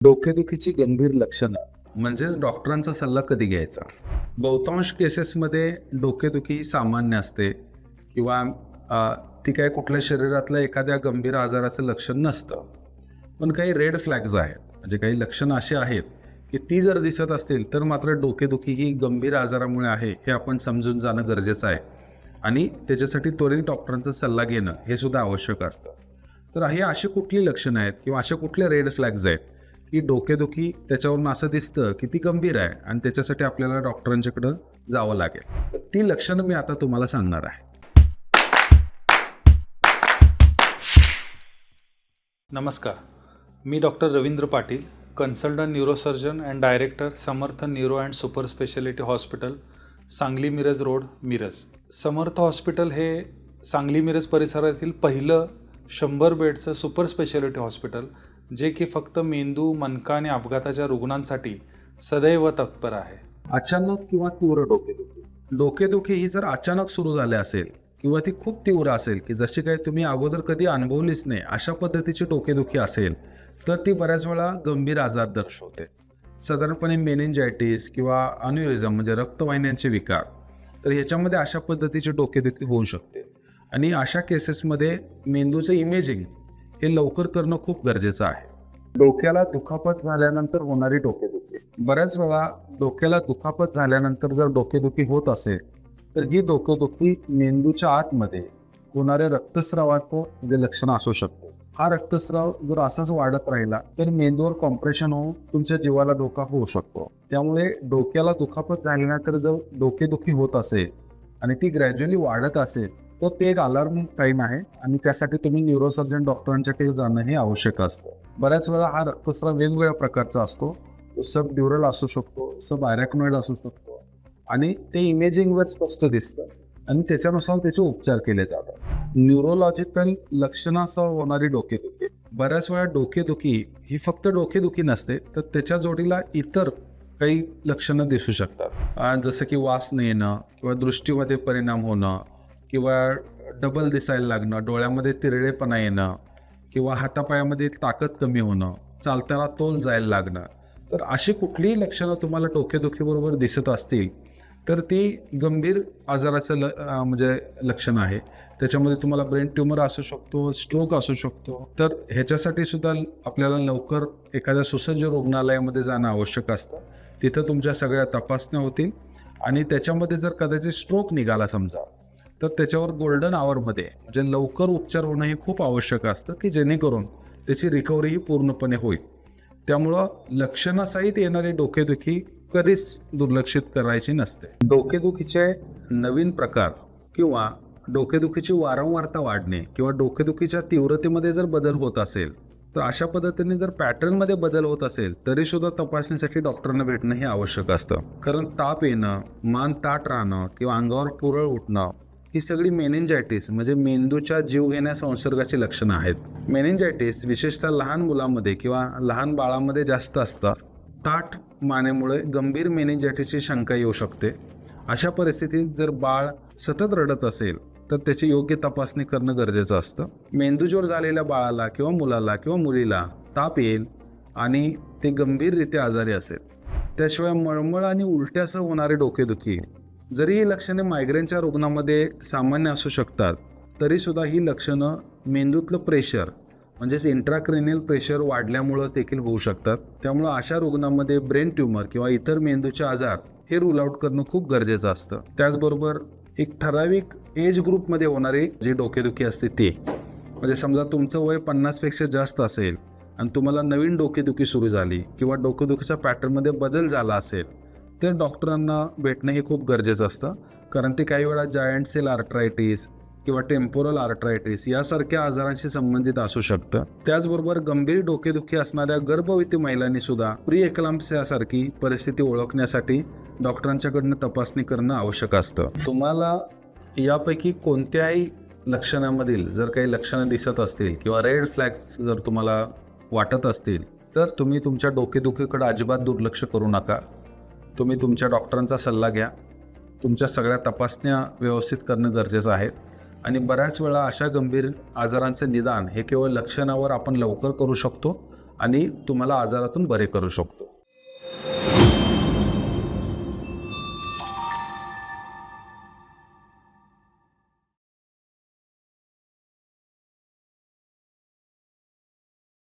डोकेदुखीची गंभीर लक्षणं म्हणजेच डॉक्टरांचा सल्ला कधी घ्यायचा. बहुतांश केसेसमध्ये डोकेदुखी ही सामान्य असते किंवा ती काय कुठल्या शरीरातल्या एखाद्या गंभीर आजाराचं लक्षण नसतं. पण काही रेड फ्लॅग्स आहेत, म्हणजे काही लक्षणं अशी आहेत की ती जर दिसत असतील तर मात्र डोकेदुखी ही गंभीर आजारामुळे आहे हे आपण समजून जाणं गरजेचं आहे आणि त्याच्यासाठी त्वरित डॉक्टरांचा सल्ला घेणं हे सुद्धा आवश्यक असतं. तर हे अशी कुठली लक्षणं आहेत किंवा अशा कुठले रेड फ्लॅग्स आहेत की डोकेदुखी त्याच्यावरून असं दिसतं की ती गंभीर आहे आणि त्याच्यासाठी आपल्याला डॉक्टरांच्याकडं जावं लागेल. तर ती लक्षणं मी आता तुम्हाला सांगणार आहे. नमस्कार, मी doctor Ravindra Patil, consultant neurosurgeon and director Samarth neuro and super speciality hospital, Sangli Miraj road, Miraj. Samarth hospital हे सांगली मिरज परिसरातील पहिलं 100 बेडचं सुपर स्पेशालिटी हॉस्पिटल, जे की फक्त मेंदू, मणका आणि अपघाताच्या रुग्णांसाठी सदैव तत्पर आहे. अचानक किंवा तीव्र डोकेदुखी ही जर अचानक सुरू झाली असेल किंवा ती खूप तीव्र असेल की जशी काही तुम्ही अगोदर कधी अनुभवलीच नाही अशा पद्धतीची डोकेदुखी असेल तर ती बऱ्याच वेळा गंभीर आजार दर्शवते. साधारणपणे मेनिंजायटिस किंवा अन्युरिझम म्हणजे रक्तवाहिन्यांचे विकार, तर ह्याच्यामध्ये अशा पद्धतीची डोकेदुखी होऊ शकते आणि अशा केसेसमध्ये मेंदूचं इमेजिंग हे लवकर करणं खूप गरजेचं आहे. डोक्याला दुखापत झाल्यानंतर होणारी डोकेदुखी, बऱ्याच वेळा डोक्याला दुखापत झाल्यानंतर जर डोकेदुखी होत असेल तर ही डोकेदुखी मेंदूच्या आतमध्ये होणाऱ्या रक्तस्रावाचं म्हणजे लक्षण असू शकतं. हा रक्तस्राव जर असाच वाढत राहिला तर मेंदूवर कॉम्प्रेशन होऊन तुमच्या जीवाला धोका होऊ शकतो. त्यामुळे डोक्याला दुखापत झाल्यानंतर जर डोकेदुखी होत असेल आणि ती ग्रॅज्युअली वाढत असेल तर ते एक अलार्म साईन आहे आणि त्यासाठी तुम्ही न्यूरोसर्जन डॉक्टरांच्याकडे जाणं हे आवश्यक असतं. बऱ्याच वेळा हा रक्तस्राव वेगवेगळ्या प्रकारचा असतो. सब ड्युरल असू शकतो, सब अरॅक्नॉइड असू शकतो आणि ते इमेजिंगवर स्पष्ट दिसतं आणि त्याच्यानुसार त्याचे उपचार केले जातात. न्यूरोलॉजिकल लक्षणासह होणारी डोकेदुखी, बऱ्याच वेळा डोकेदुखी ही फक्त डोकेदुखी नसते तर त्याच्या जोडीला इतर काही लक्षणं दिसू शकतात. जसं की वास न येणं किंवा दृष्टीमध्ये परिणाम होणं किंवा डबल दिसायला लागणं, डोळ्यामध्ये तिरळेपणा येणं किंवा हातापायामध्ये ताकद कमी होणं, चालताना तोल जायला लागणं. तर अशी कुठलीही लक्षणं तुम्हाला डोकेदुखीबरोबर दिसत असतील तर ती गंभीर आजाराचं म्हणजे लक्षण आहे. त्याच्यामध्ये तुम्हाला ब्रेन ट्यूमर असू शकतो, स्ट्रोक असू शकतो. तर ह्याच्यासाठी सुद्धा आपल्याला लवकर एखाद्या सुसज्ज रुग्णालयामध्ये जाणं आवश्यक असतं. तिथं तुमच्या सगळ्या तपासण्या होतील आणि त्याच्यामध्ये जर कदाचित स्ट्रोक निघाला समजा तर त्याच्यावर गोल्डन आवरमध्ये म्हणजे लवकर उपचार होणं हे खूप आवश्यक असतं की जेणेकरून त्याची रिकव्हरी ही पूर्णपणे होईल. त्यामुळं लक्षणासहित येणारी डोकेदुखी कधीच दुर्लक्षित करायची नसते. डोकेदुखीचे नवीन प्रकार किंवा डोकेदुखीची वारंवारता वाढणे किंवा डोकेदुखीच्या तीव्रतेमध्ये जर बदल होत असेल तर अशा पद्धतीने जर पॅटर्नमध्ये बदल होत असेल तरी सुद्धा तपासणीसाठी डॉक्टरांना भेटणं हे आवश्यक असतं. कारण ताप येणं, मान ताठ राहणं किंवा अंगावर पुरळ उठणं ही सगळी मेनिंजायटिस म्हणजे मेंदूच्या जीवघेण्या संसर्गाची लक्षणं आहेत. मेनिंजायटिस विशेषतः लहान मुलांमध्ये किंवा लहान बाळामध्ये जास्त असतात. ताठ मानेमुळे गंभीर मेनिंजायटिसची शंका येऊ शकते. अशा परिस्थितीत जर बाळ सतत रडत असेल तर त्याची योग्य तपासणी करणं गरजेचं असतं. मेंदूज्वर झालेल्या बाळाला किंवा मुलाला किंवा मुलीला ताप येईल आणि ते गंभीररित्या आजारी असेल. त्याशिवाय मळमळ आणि उलट्यासह होणारी डोकेदुखी, जरी ही लक्षणे मायग्रेनच्या रुग्णामध्ये सामान्य असू शकतात तरी सुद्धा ही लक्षणं मेंदूतलं प्रेशर म्हणजेच इंट्राक्रेनियल प्रेशर वाढल्यामुळं देखील होऊ शकतात. त्यामुळं अशा रुग्णांमध्ये ब्रेन ट्यूमर किंवा इतर मेंदूचे आजार हे रूल आउट करणं खूप गरजेचं असतं. त्याचबरोबर एक ठराविक एज ग्रुपमध्ये होणारी जी डोकेदुखी असते ती म्हणजे समजा तुमचं वय 50पेक्षा जास्त असेल आणि तुम्हाला नवीन डोकेदुखी सुरू झाली किंवा डोकेदुखीच्या पॅटर्नमध्ये बदल झाला असेल तर डॉक्टरांना भेटणं हे खूप गरजेचं असतं. कारण ते काही वेळा जायंट सेल आर्थरायटिस किंवा टेम्पोरल आर्थरायटिस यासारख्या आजारांशी संबंधित असू शकतं. त्याचबरोबर गंभीर डोकेदुखी असणाऱ्या गर्भवती महिलांनी सुद्धा प्री एक्लाम्प्सियासारखी परिस्थिती ओळखण्यासाठी डॉक्टरांच्याकडनं तपासणी करणं आवश्यक असतं. तुम्हाला यापैकी कोणत्याही लक्षणामधील जर काही लक्षणं दिसत असतील किंवा रेड फ्लॅग्स जर तुम्हाला वाटत असतील तर तुम्ही तुमच्या डोकेदुखीकडे अजिबात दुर्लक्ष करू नका. तुम्ही तुमच्या डॉक्टरांचा सल्ला घ्या. तुमच्या सगळ्या तपासण्या व्यवस्थित करणं गरजेचं आहे आणि बऱ्याच वेळा अशा गंभीर आजारांचे निदान हे केवळ लक्षणावर आपण लवकर करू शकतो आणि तुम्हाला आजारातून बरे करू शकतो.